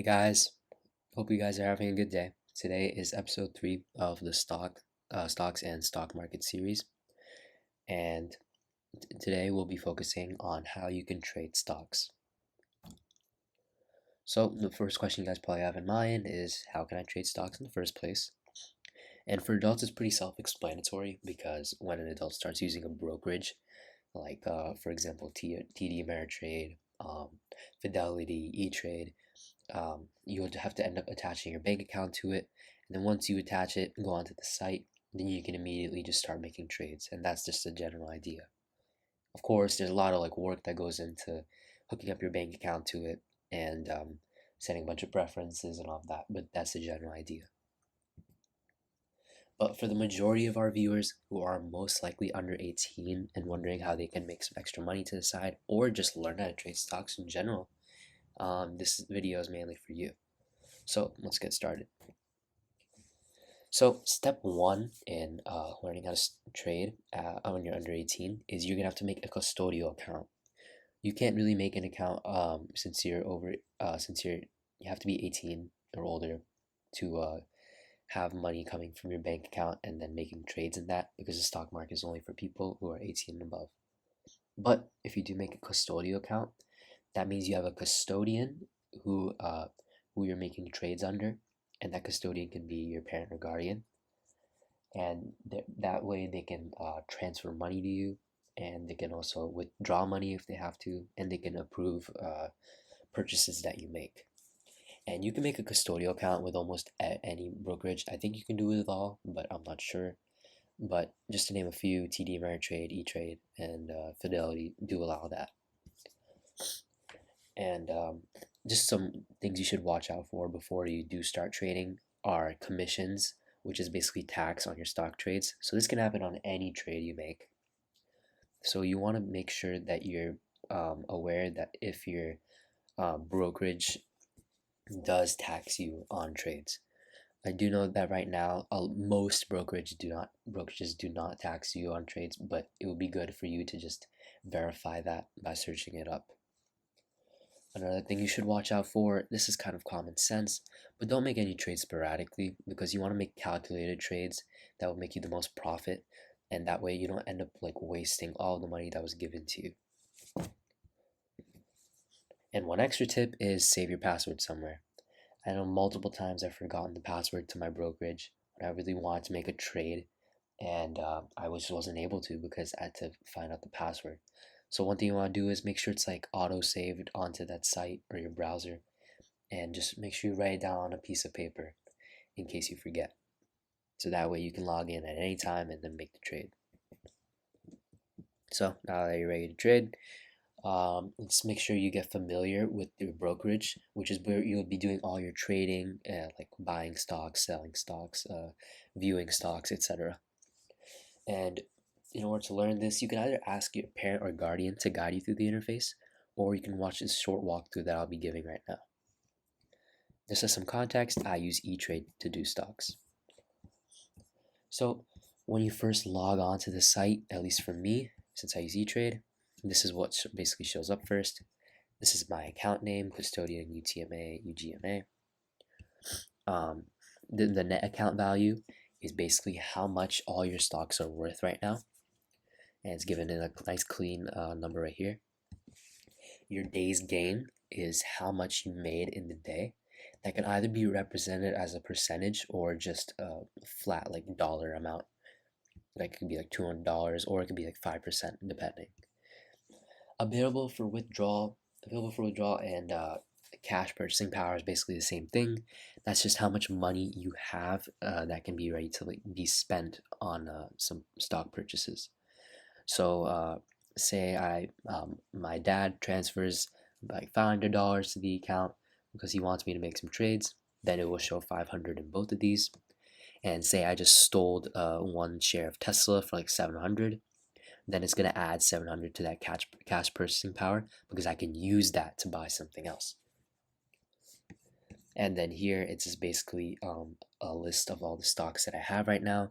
guys, hope you guys are having a good day. Today is episode 3 of the stocks and stock market series, and today we'll be focusing on how you can trade stocks. So the first question you guys probably have in mind is, how can I trade stocks in the first place? And for adults, it's pretty self-explanatory, because when an adult starts using a brokerage, like for example TD Ameritrade, Fidelity, E-Trade, you would have to end up attaching your bank account to it. And then once you attach it and go onto the site, then you can immediately just start making trades. And that's just a general idea. Of course, there's a lot of work that goes into hooking up your bank account to it and setting a bunch of preferences and all of that, but that's the general idea. But for the majority of our viewers who are most likely under 18 and wondering how they can make some extra money to the side, or just learn how to trade stocks in general, this video is mainly for you. So let's get started. So step 1 in learning how to trade when you're under 18 is you're gonna have to make a custodial account. You can't really make an account since you have to be 18 or older to have money coming from your bank account and then making trades in that, because the stock market is only for people who are 18 and above. But if you do make a custodial account, that means you have a custodian who you're making trades under, and that custodian can be your parent or guardian, and that way they can transfer money to you, and they can also withdraw money if they have to, and they can approve purchases that you make. And you can make a custodial account with almost any brokerage. I think you can do it with all, but I'm not sure. But just to name a few, TD Ameritrade, E-Trade, and Fidelity do allow that. And just some things you should watch out for before you do start trading are commissions, which is basically tax on your stock trades. So this can happen on any trade you make. So you want to make sure that you're aware that if your brokerage does tax you on trades. I do know that right now most brokerages do not tax you on trades, but it would be good for you to just verify that by searching it up. Another thing you should watch out for, this is kind of common sense, but don't make any trades sporadically, because you want to make calculated trades that will make you the most profit, and that way you don't end up wasting all the money that was given to you. And one extra tip is save your password somewhere. I know multiple times I've forgotten the password to my brokerage when I really wanted to make a trade, and I wasn't able to because I had to find out the password. So one thing you want to do is make sure it's auto saved onto that site or your browser, and just make sure you write it down on a piece of paper in case you forget. So that way you can log in at any time and then make the trade. So now that you're ready to trade, let's make sure you get familiar with your brokerage, which is where you'll be doing all your trading, like buying stocks, selling stocks, viewing stocks, etc. And in order to learn this, you can either ask your parent or guardian to guide you through the interface, or you can watch this short walkthrough that I'll be giving right now. Just as some context, I use E-Trade to do stocks. So when you first log on to the site, at least for me, since I use E-Trade, this is what basically shows up first. This is my account name, custodian, UTMA, UGMA. The net account value is basically how much all your stocks are worth right now, and it's given in a nice clean number right here. Your day's gain is how much you made in the day. That can either be represented as a percentage or just a flat dollar amount. It could be $200, or it could be 5%, depending. Available for withdrawal and cash purchasing power is basically the same thing. That's just how much money you have that can be ready to be spent on some stock purchases. So say my dad transfers $500 to the account because he wants me to make some trades, then it will show 500 in both of these. And say I just stole one share of Tesla for 700, then it's going to add 700 to that cash purchasing power, because I can use that to buy something else. And then here it's just basically a list of all the stocks that I have right now.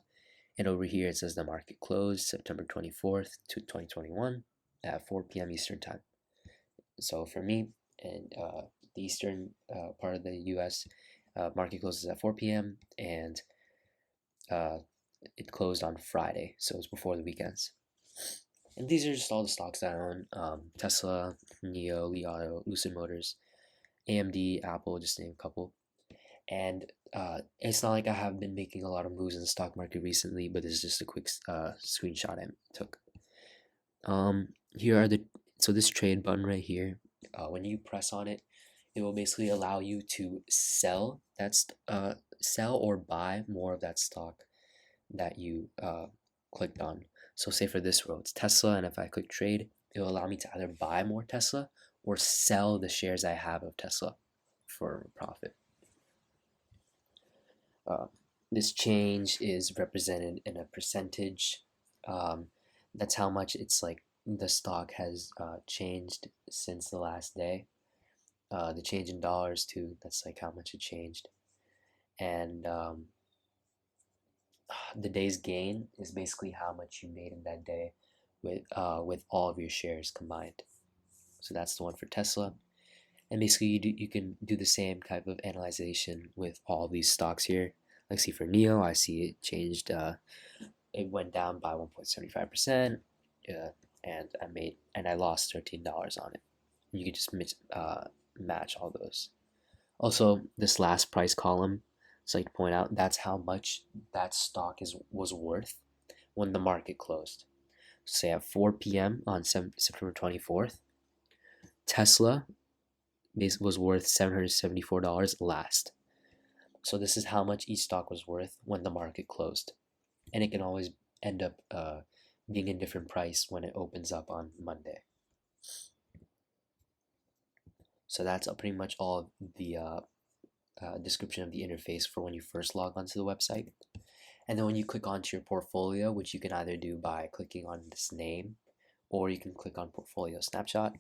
And over here it says the market closed September 24th, 2021 at 4 p.m. Eastern time. So for me, and the eastern part of the U.S. Market closes at 4 p.m. and it closed on Friday, so it's before the weekends. And these are just all the stocks that I own: Tesla, NIO, Li Auto, Lucid Motors, AMD, Apple, just to name a couple. And it's not like I have been making a lot of moves in the stock market recently, but this is just a quick screenshot I took. Here are so this trade button right here, when you press on it, it will basically allow you to sell or buy more of that stock that you clicked on. So say for this row, it's Tesla, and if I click trade, it will allow me to either buy more Tesla or sell the shares I have of Tesla for profit. This change is represented in a percentage. That's how much it's like the stock has changed since the last day. The change in dollars too, that's like how much it changed. And the day's gain is basically how much you made in that day with all of your shares combined. So that's the one for Tesla. And basically you can do the same type of analyzation with all of these stocks here. Like see for NIO, I see it changed, it went down by 1.75%, and I lost $13 on it. You can just match all those. Also, this last price column, so I like to point out, that's how much that stock was worth when the market closed. Say at 4 p.m. on September 24th, Tesla was worth $774 last. So this is how much each stock was worth when the market closed. And it can always end up being a different price when it opens up on Monday. So that's pretty much all of the description of the interface for when you first log onto the website. And then when you click onto your portfolio, which you can either do by clicking on this name, or you can click on Portfolio Snapshot,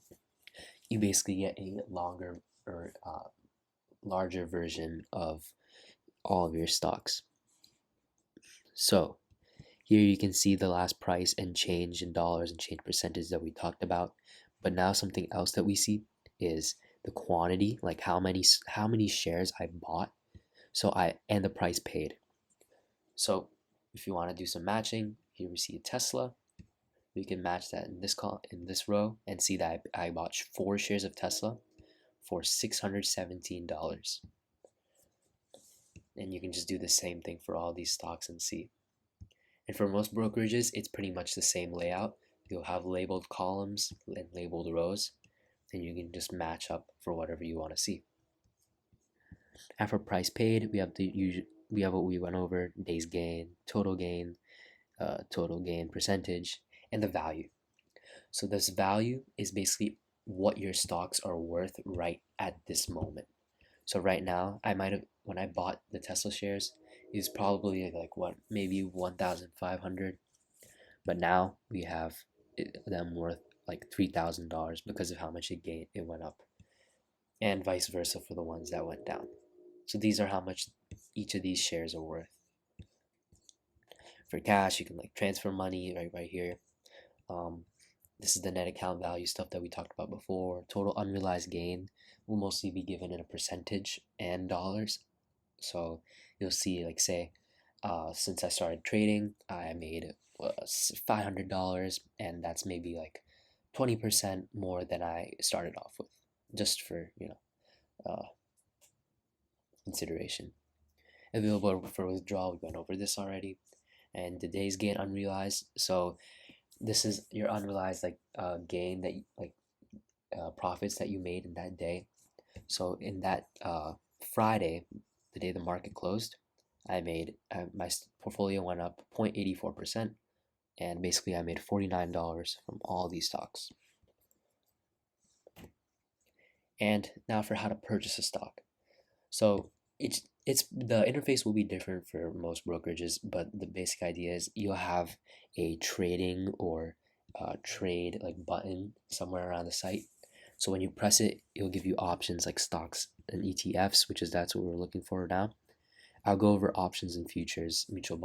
you basically get a longer or larger version of all of your stocks. So here you can see the last price and change in dollars and change percentage that we talked about. But now something else that we see is the quantity, like how many shares I bought, and the price paid. So if you want to do some matching, here we see a Tesla. We can match that in this row and see that I bought 4 shares of Tesla for $617. And you can just do the same thing for all these stocks and see. And for most brokerages, it's pretty much the same layout. You'll have labeled columns and labeled rows, and you can just match up for whatever you want to see. And for price paid, we have what we went over: days gain, total gain percentage, and the value. So this value is basically what your stocks are worth right at this moment. So right now, when I bought the Tesla shares, is probably like maybe 1,500, but now we have them worth like $3,000 because of how much it went up, and vice versa for the ones that went down. So these are how much each of these shares are worth. For cash, you can like transfer money right here. This is the net account value stuff that we talked about before. Total unrealized gain will mostly be given in a percentage and dollars. So you'll see, like, say, since I started trading, I made $500, and that's maybe like 20% more than I started off with, just for consideration. Available for withdrawal, we went over this already. And the day's gain unrealized. So this is your unrealized gain that profits that you made in that day. So in that Friday, the day the market closed, I made my portfolio went up 0.84%, and basically I made $49 from all these stocks. And now for how to purchase a stock. So the interface will be different for most brokerages, but the basic idea is you'll have a trading or trade button somewhere around the site. So when you press it, it'll give you options like stocks and ETFs, that's what we're looking for now. I'll go over options and futures, mutual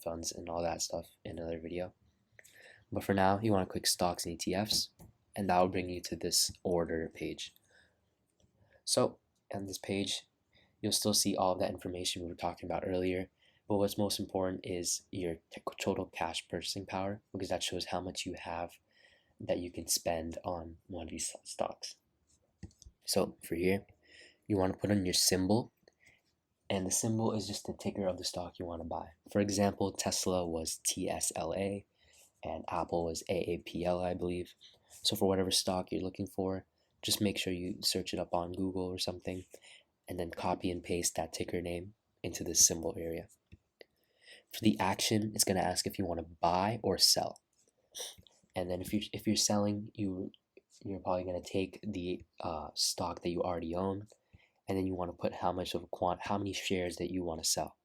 funds, and all that stuff in another video. But for now, you want to click stocks and ETFs, and that will bring you to this order page. So on this page, you'll still see all of that information we were talking about earlier. But what's most important is your total cash purchasing power, because that shows how much you have that you can spend on one of these stocks. So for here, you want to put in your symbol, and the symbol is just the ticker of the stock you want to buy. For example, Tesla was TSLA and Apple was AAPL, I believe. So for whatever stock you're looking for, just make sure you search it up on Google or something, and then copy and paste that ticker name into the symbol area. For the action, it's going to ask if you want to buy or sell. And then if you're selling, you're probably going to take the stock that you already own, and then you want to put how many shares that you want to sell.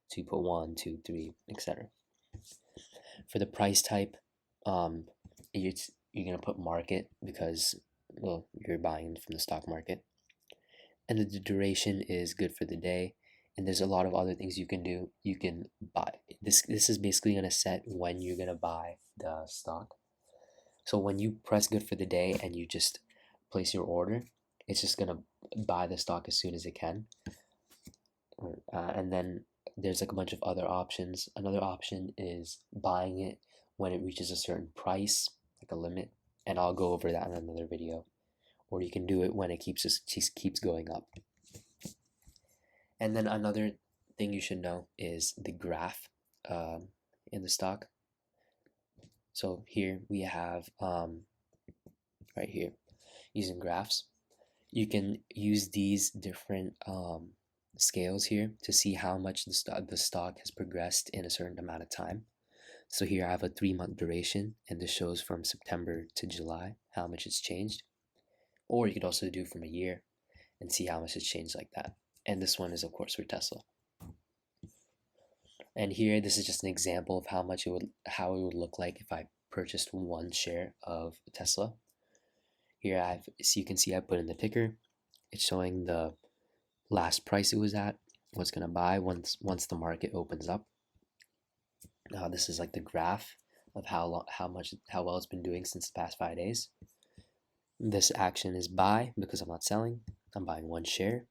So you put 1, 2, 3, etc. For the price type, you're going to put market because, well, you're buying from the stock market. And the duration is good for the day. And there's a lot of other things you can do. You can buy this. This is basically going to set when you're going to buy the stock. So when you press good for the day and you just place your order, it's just going to buy the stock as soon as it can. And then there's like a bunch of other options. Another option is buying it when it reaches a certain price, like a limit, and I'll go over that in another video. Or you can do it when it keeps going up. And then another thing you should know is the graph in the stock. So here we have right here, using graphs. You can use these different scales here to see how much the stock has progressed in a certain amount of time. So here I have a 3-month duration, and this shows from September to July how much it's changed. Or you could also do from a year and see how much it's changed like that. And this one is of course for Tesla. And here, this is just an example of how it would look like if I purchased 1 share of Tesla. Here you can see I put in the ticker. It's showing the last price it was at, what's gonna buy once the market opens up. Now this is like the graph of how well it's been doing since the past 5 days. This action is buy because I'm not selling. I'm buying 1 share,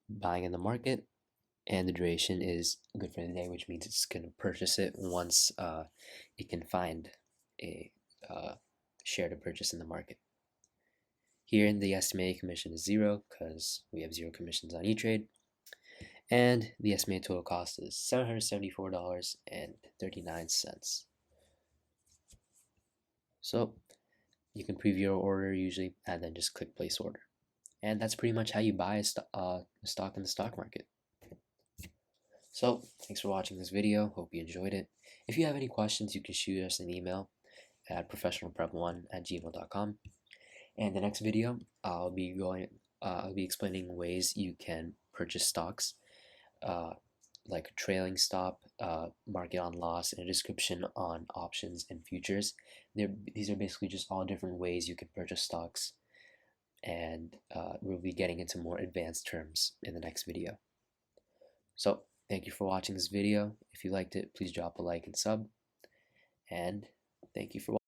buying in the market, and the duration is good for the day, which means it's going to purchase it once it can find a share to purchase in the market. Here, the estimated commission is 0 because we have 0 commissions on E-Trade, and the estimated total cost is $774.39. So you can preview your order usually, and then just click place order. And that's pretty much how you buy a stock in the stock market. So thanks for watching this video. Hope you enjoyed it. If you have any questions, you can shoot us an email at professionalprep1@gmail.com. And the next video, I'll be explaining ways you can purchase stocks, like a trailing stop, market on loss, and a description on options and futures. These are basically just all different ways you can purchase stocks, and we'll be getting into more advanced terms in the next video. So thank you for watching this video. If you liked it, please drop a like and sub, and thank you for watching.